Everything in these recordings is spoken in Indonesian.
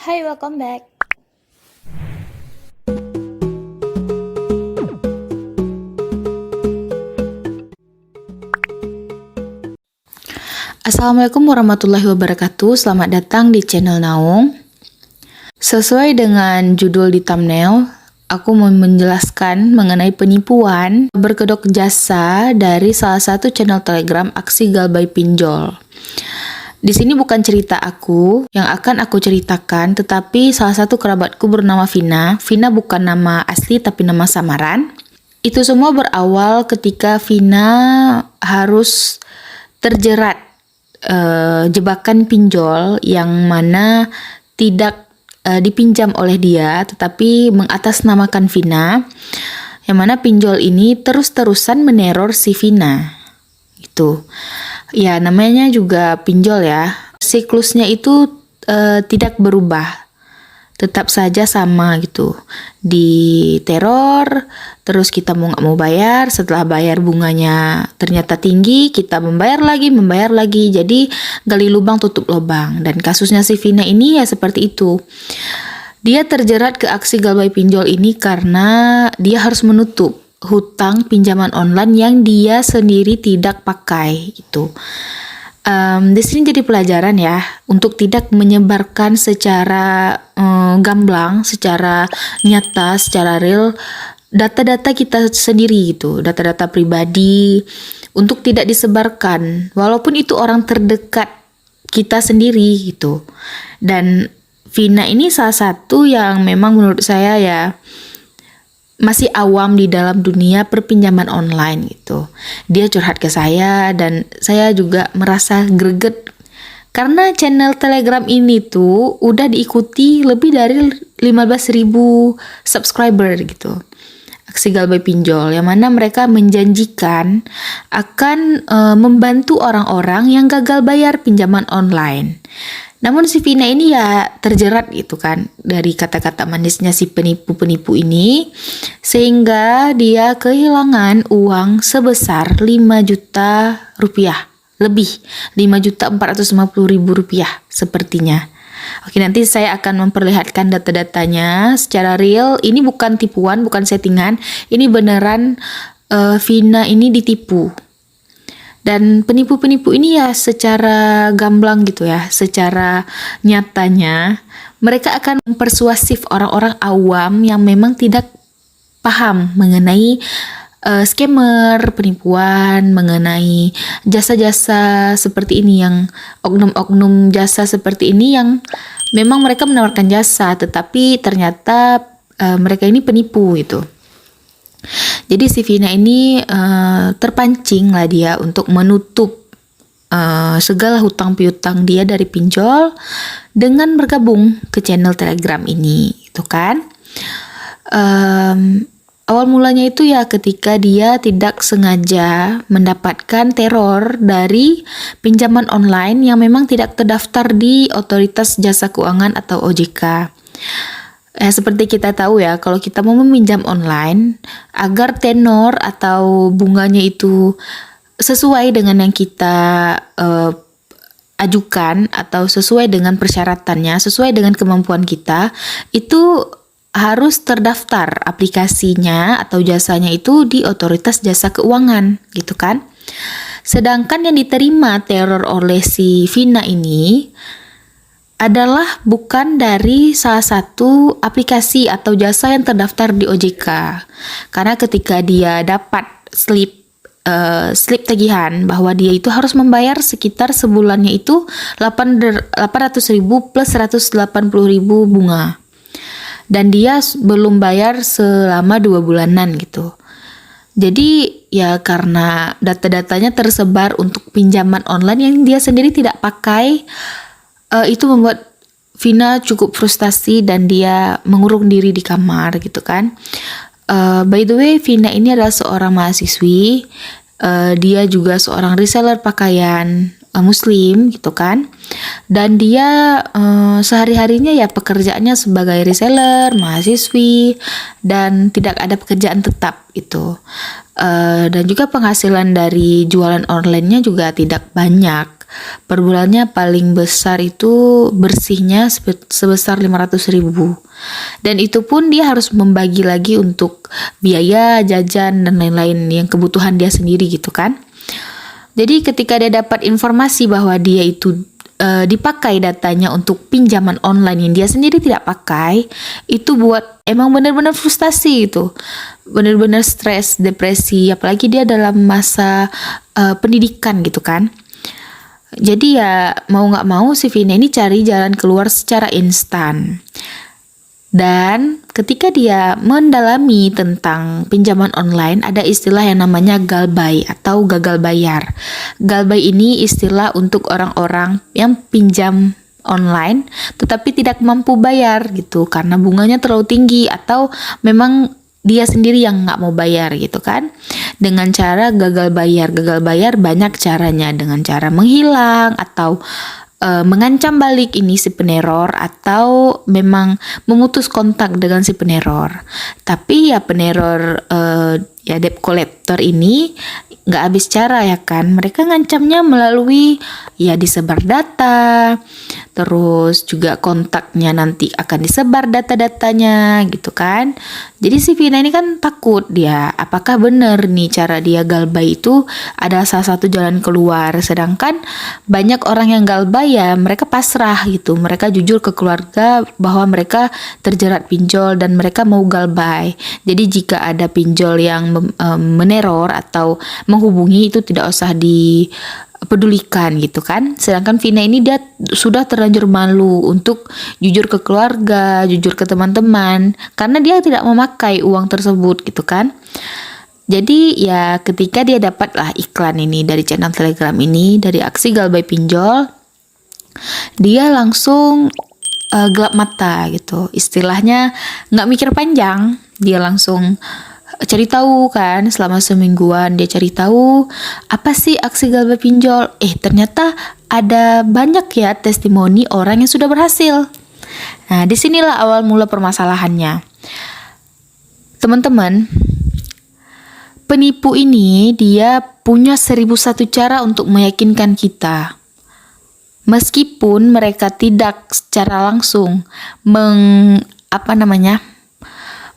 Hi, welcome back. Assalamualaikum warahmatullahi wabarakatuh. Selamat datang di channel Naung. Sesuai dengan judul di thumbnail, aku mau menjelaskan mengenai penipuan berkedok jasa dari salah satu channel Telegram aksi galbay pinjol. Di sini bukan cerita aku yang akan aku ceritakan, tetapi salah satu kerabatku bernama Vina. Vina bukan nama asli tapi nama samaran. Itu semua berawal ketika Vina harus terjerat jebakan pinjol yang mana tidak dipinjam oleh dia tetapi mengatasnamakan Vina, yang mana pinjol ini terus-terusan meneror si Vina. Itu ya namanya juga pinjol ya, siklusnya itu tidak berubah, tetap saja sama gitu, diteror terus kita mau nggak mau bayar. Setelah bayar bunganya ternyata tinggi, kita membayar lagi, jadi gali lubang tutup lubang. Dan kasusnya si Vina ini ya seperti itu. Dia terjerat ke aksi galbay pinjol ini karena dia harus menutup hutang pinjaman online yang dia sendiri tidak pakai gitu. Di sini jadi pelajaran ya untuk tidak menyebarkan secara gamblang, secara nyata, secara real data-data kita sendiri gitu, data-data pribadi, untuk tidak disebarkan walaupun itu orang terdekat kita sendiri gitu. Dan Vina ini salah satu yang memang menurut saya ya masih awam di dalam dunia perpinjaman online gitu. Dia curhat ke saya dan saya juga merasa greget karena channel Telegram ini tuh udah diikuti lebih dari 15.000 subscriber gitu. Aksi galbay pinjol yang mana mereka menjanjikan akan membantu orang-orang yang gagal bayar pinjaman online. Namun si Vina ini ya terjerat gitu kan dari kata-kata manisnya si penipu-penipu ini, sehingga dia kehilangan uang sebesar 5 juta rupiah, lebih 5.450.000 rupiah sepertinya. Oke, nanti saya akan memperlihatkan data-datanya secara real. Ini bukan tipuan, bukan settingan. Ini beneran Vina ini ditipu. Dan penipu-penipu ini ya secara gamblang gitu ya, secara nyatanya mereka akan mempersuasif orang-orang awam yang memang tidak paham mengenai scammer, penipuan, mengenai jasa-jasa seperti ini, yang oknum-oknum jasa seperti ini yang memang mereka menawarkan jasa tetapi ternyata mereka ini penipu gitu. Jadi si Vina ini terpancing lah dia untuk menutup segala hutang piutang dia dari pinjol dengan bergabung ke channel Telegram ini gitu kan. Awal mulanya itu ya ketika dia tidak sengaja mendapatkan teror dari pinjaman online yang memang tidak terdaftar di Otoritas Jasa Keuangan atau OJK. Seperti kita tahu ya, kalau kita mau meminjam online, agar tenor atau bunganya itu sesuai dengan yang kita ajukan atau sesuai dengan persyaratannya, sesuai dengan kemampuan kita, itu harus terdaftar aplikasinya atau jasanya itu di Otoritas Jasa Keuangan gitu kan. Sedangkan yang diterima teror oleh si Vina ini adalah bukan dari salah satu aplikasi atau jasa yang terdaftar di OJK. Karena ketika dia dapat slip tagihan bahwa dia itu harus membayar sekitar sebulannya itu 800.000 plus 180.000 bunga. Dan dia belum bayar selama 2 bulanan gitu. Jadi ya karena data-datanya tersebar untuk pinjaman online yang dia sendiri tidak pakai, itu membuat Vina cukup frustasi dan dia mengurung diri di kamar gitu kan. By the way, Vina ini adalah seorang mahasiswi, dia juga seorang reseller pakaian muslim gitu kan. Dan dia sehari-harinya ya pekerjaannya sebagai reseller, mahasiswi, dan tidak ada pekerjaan tetap itu. Dan juga penghasilan dari jualan online-nya juga tidak banyak. Per bulannya paling besar itu bersihnya sebesar 500.000. Dan itu pun dia harus membagi lagi untuk biaya, jajan, dan lain-lain yang kebutuhan dia sendiri gitu kan. Jadi ketika dia dapat informasi bahwa dia itu dipakai datanya untuk pinjaman online yang dia sendiri tidak pakai, itu buat emang benar-benar frustasi itu, benar-benar stres, depresi, apalagi dia dalam masa pendidikan gitu kan. Jadi ya mau nggak mau si Vina ini cari jalan keluar secara instan. Dan ketika dia mendalami tentang pinjaman online, ada istilah yang namanya galbay atau gagal bayar. Galbay ini istilah untuk orang-orang yang pinjam online tetapi tidak mampu bayar gitu karena bunganya terlalu tinggi atau memang dia sendiri yang nggak mau bayar gitu kan. Dengan cara gagal bayar banyak caranya, dengan cara menghilang atau mengancam balik ini si peneror, atau memang memutus kontak dengan si peneror. Tapi ya peneror ya debt collector ini nggak habis cara ya kan. Mereka ngancamnya melalui ya disebar data, terus juga kontaknya nanti akan disebar data-datanya gitu kan. Jadi si Vina ini kan takut dia, apakah benar nih cara dia galbay itu ada salah satu jalan keluar. Sedangkan banyak orang yang galbay ya mereka pasrah gitu, mereka jujur ke keluarga bahwa mereka terjerat pinjol dan mereka mau galbay. Jadi jika ada pinjol yang meneror atau menghubungi itu tidak usah dipedulikan gitu kan. Sedangkan Vina ini dia sudah terlanjur malu untuk jujur ke keluarga, jujur ke teman-teman karena dia tidak memakai uang tersebut gitu kan. Jadi ya ketika dia dapatlah iklan ini dari channel Telegram ini, dari aksi galbay pinjol, dia langsung gelap mata gitu. Istilahnya nggak mikir panjang, dia langsung cari tahu kan. Selama semingguan dia cari tahu apa sih aksi galbay pinjol. Ternyata ada banyak ya testimoni orang yang sudah berhasil. Nah, disinilah awal mula permasalahannya. Teman-teman, penipu ini dia punya 1001 cara untuk meyakinkan kita. Meskipun mereka tidak secara langsung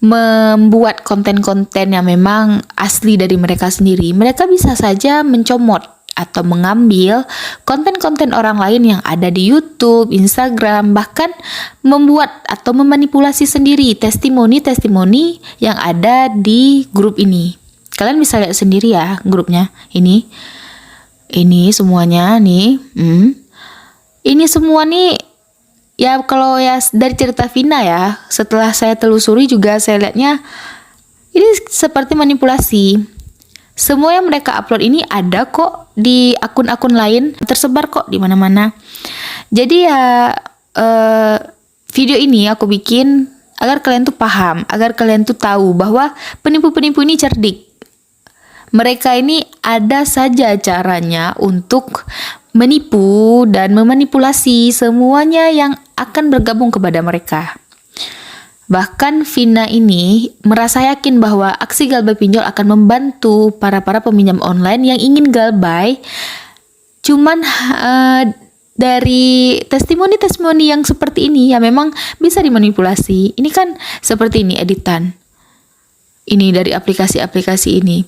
membuat konten-konten yang memang asli dari mereka sendiri, mereka bisa saja mencomot atau mengambil konten-konten orang lain yang ada di YouTube, Instagram, bahkan membuat atau memanipulasi sendiri testimoni-testimoni yang ada di grup ini. Kalian bisa lihat sendiri ya grupnya ini semuanya nih. Ini semua nih ya kalau ya dari cerita Vina ya, setelah saya telusuri juga saya lihatnya ini seperti manipulasi. Semua yang mereka upload ini ada kok di akun-akun lain, tersebar kok di mana-mana. Jadi ya video ini aku bikin agar kalian tuh paham, agar kalian tuh tahu bahwa penipu-penipu ini cerdik. Mereka ini ada saja caranya untuk menipu dan memanipulasi semuanya yang akan bergabung kepada mereka. Bahkan Vina ini merasa yakin bahwa aksi galbay pinjol akan membantu para peminjam online yang ingin galbay. Cuman dari testimoni-testimoni yang seperti ini ya memang bisa dimanipulasi. Ini kan seperti ini editan. Ini dari aplikasi-aplikasi ini.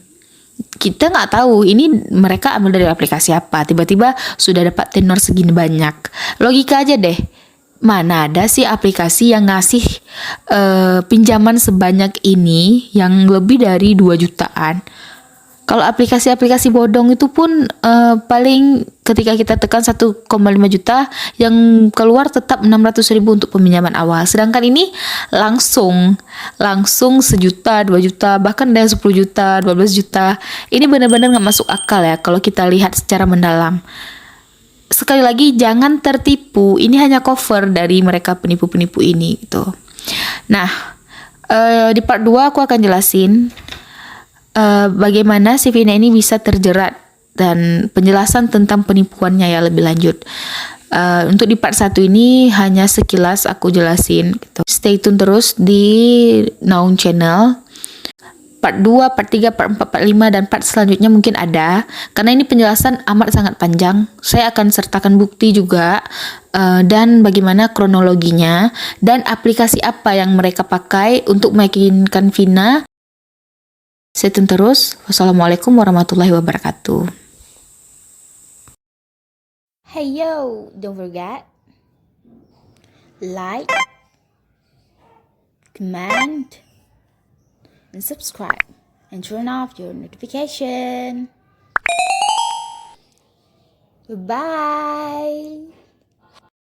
Kita nggak tahu ini mereka ambil dari aplikasi apa. Tiba-tiba sudah dapat tenor segini banyak. Logika aja deh. Mana ada sih aplikasi yang ngasih pinjaman sebanyak ini yang lebih dari 2 jutaan. Kalau aplikasi-aplikasi bodong itu pun paling ketika kita tekan 1,5 juta yang keluar tetap 600.000 untuk peminjaman awal. Sedangkan ini langsung 1 juta, 2 juta, bahkan ada 10 juta, 12 juta. Ini benar-benar nggak masuk akal ya kalau kita lihat secara mendalam. Sekali lagi jangan tertipu, ini hanya cover dari mereka penipu-penipu ini gitu. Nah, di part 2 aku akan jelasin bagaimana si Vina ini bisa terjerat dan penjelasan tentang penipuannya ya lebih lanjut. Untuk di part 1 ini hanya sekilas aku jelasin gitu. Stay tune terus di Naung Channel. part 2, part 3, part 4, part 5, dan part selanjutnya mungkin ada. Karena ini penjelasan amat sangat panjang. Saya akan sertakan bukti juga, dan bagaimana kronologinya, dan aplikasi apa yang mereka pakai untuk meyakinkan Vina. Stay tune terus. Wassalamualaikum warahmatullahi wabarakatuh. Hey yo, don't forget like, comment, and subscribe, and turn off your notification. Goodbye.